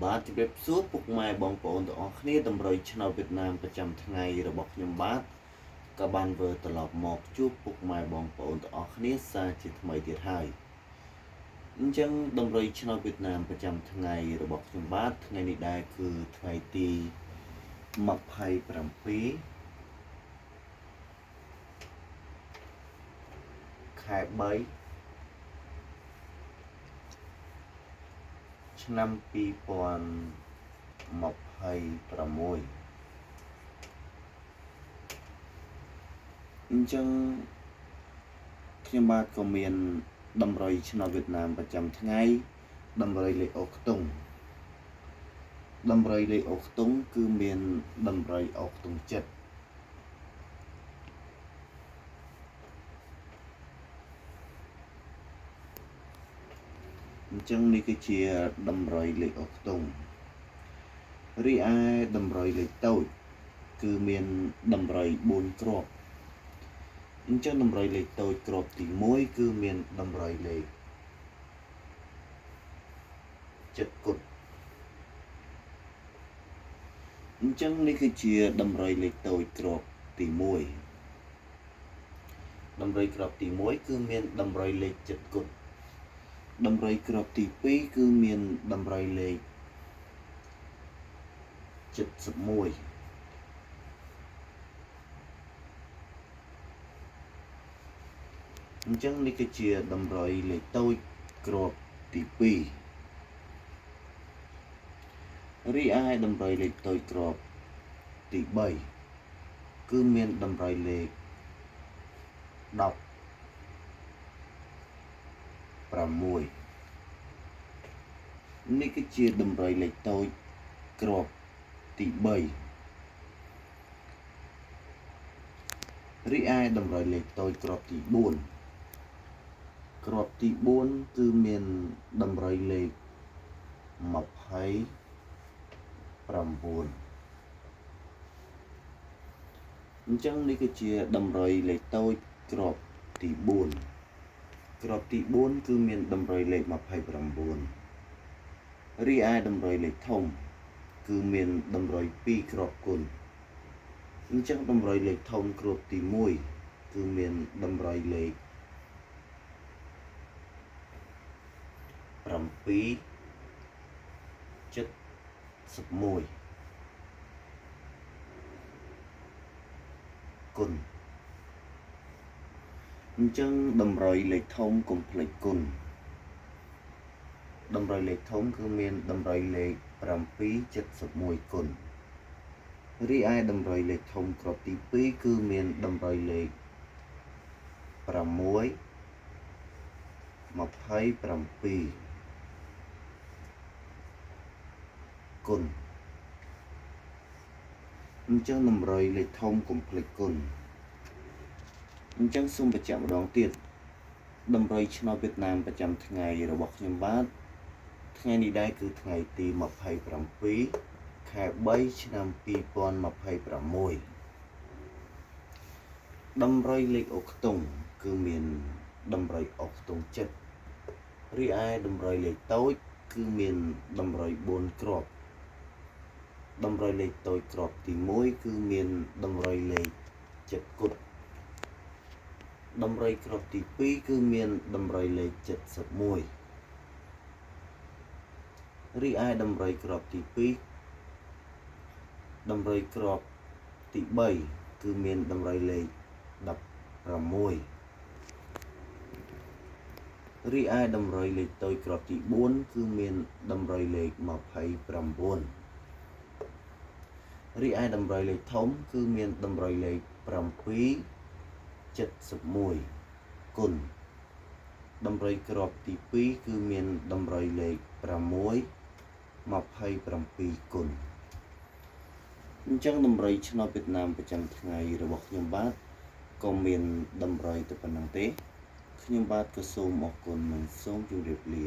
បាទជម្រាបសួរពុកម៉ែបងប្អូនទាំងអស់គ្នាតម្រុយឆ្នោតវៀតណាមប្រចាំថ្ងៃរបស់ខ្ញុំបាទក៏បានវិលត្រឡប់មកជួបពុកម៉ែបងប្អូនទាំងអស់គ្នាសារជាថ្មីទៀតហើយអញ្ចឹងតម្រុយឆ្នោតវៀតណាមប្រចាំថ្ងៃរបស់ខ្ញុំបាទថ្ងៃនេះដែរគឺថ្ងៃទី27ខែ3ឆ្នាំ2026អញ្ចឹងខ្ញុំបាទក៏មានតម្រុយឆ្នោតវៀតណាមប្រចាំថ្ងៃតម្រុយលេខអុកខ្ទង់តម្រុយលេខអុកខ្ទង់គឺមានតម្រុយអុកខ្ទង់ចិត្តអញ្ចឹងនេះគឺជាតម្រុយលេខអុកខ្ទង់រីឯតម្រុយលេខតូចគឺមានតម្រុយ4គ្រាប់អញ្ចឹងតម្រុយលេខតូចគ្រាប់ទី1គឺមានតម្រុយលេខ7គុតអញ្ចឹងនេះគឺជាតម្រុយលេខតូចគ្រាប់ទី1តម្រុយគ្រាប់ទី1គឺមានតម្រុយលេខ7គុតតម្រុយគ្រាប់ទី2គឺមានតម្រុយលេខ71អញ្ចឹងនេះគឺជាតម្រុយលេខតូចគ្រាប់ទី2រីឯតម្រុយលេខតូចគ្រាប់ទី3គឺមានតម្រុយលេខ16នេះគឺជាតម្រុយលេខតូចគ្រាប់ទី3រីឯតម្រុយលេខតូចគ្រាប់ទី4គ្រាប់ទី4គឺមានតម្រុយលេខ29អញ្ចឹងនេះគឺជាតម្រុយលេខតូចគ្រាប់ទី4គ្រាប់ទី4គឺមានតម្រុយលេខ29រីឯតម្រុយលេខធំគឺមានតម្រុយ2គ្រាប់គុណអញ្ចឹងតម្រុយលេខធំគ្រាប់ទី1គឺមានតម្រុយលេខ771គុណអញ្ចឹងតម្រុយលេខធំកុំភ្លេចគុណតម្រុយលេខធំគឺមានតម្រុយលេខ771គុណរីឯតម្រុយលេខធំគ្រាប់ទី2គឺមានតម្រុយលេខ627គុណអញ្ចឹងតម្រុយលេខធំកុំភ្លេចគុណអញ្ចឹងសូមបញ្ជាក់ម្ដងទៀតតម្រុយឆ្នោតវៀតណាមប្រចាំថ្ងៃរបស់ខ្ញុំបាទថ្ងៃនេះដែរគឺថ្ងៃទី27ខែ3ឆ្នាំ2026តម្រុយលេខអុកខ្ទង់គឺមានតម្រុយអុកខ្ទង់ចិត្តរីឯតម្រុយលេខតូចគឺមានតម្រុយ4គ្រាប់តម្រុយលេខតូចគ្រាប់ទី1គឺមានតម្រុយលេខ7គុតតម្រុយគ្រាប់ទី2គឺមានតម្រុយលេខ71រីឯតម្រុយគ្រាប់ទី2តម្រុយគ្រាប់ទី3គឺមានតម្រុយលេខ16រីឯតម្រុយលេខតូចគ្រាប់ទី4គឺមានតម្រុយលេខ29រីឯតម្រុយលេខធំគឺមានតម្រុយលេខ771គុណតម្រុយគ្រាប់ទី2គឺមានតម្រុយលេខ627គុណអញ្ចឹងតម្រុយឆ្នោតវៀតណាមប្រចាំថ្ងៃរបស់ខ្ញុំបាទក៏មានតម្រុយតែប៉ុណ្្នឹងទេខ្ញុំបាទក៏សូមអរគុណនិងសូមជម្រាបលា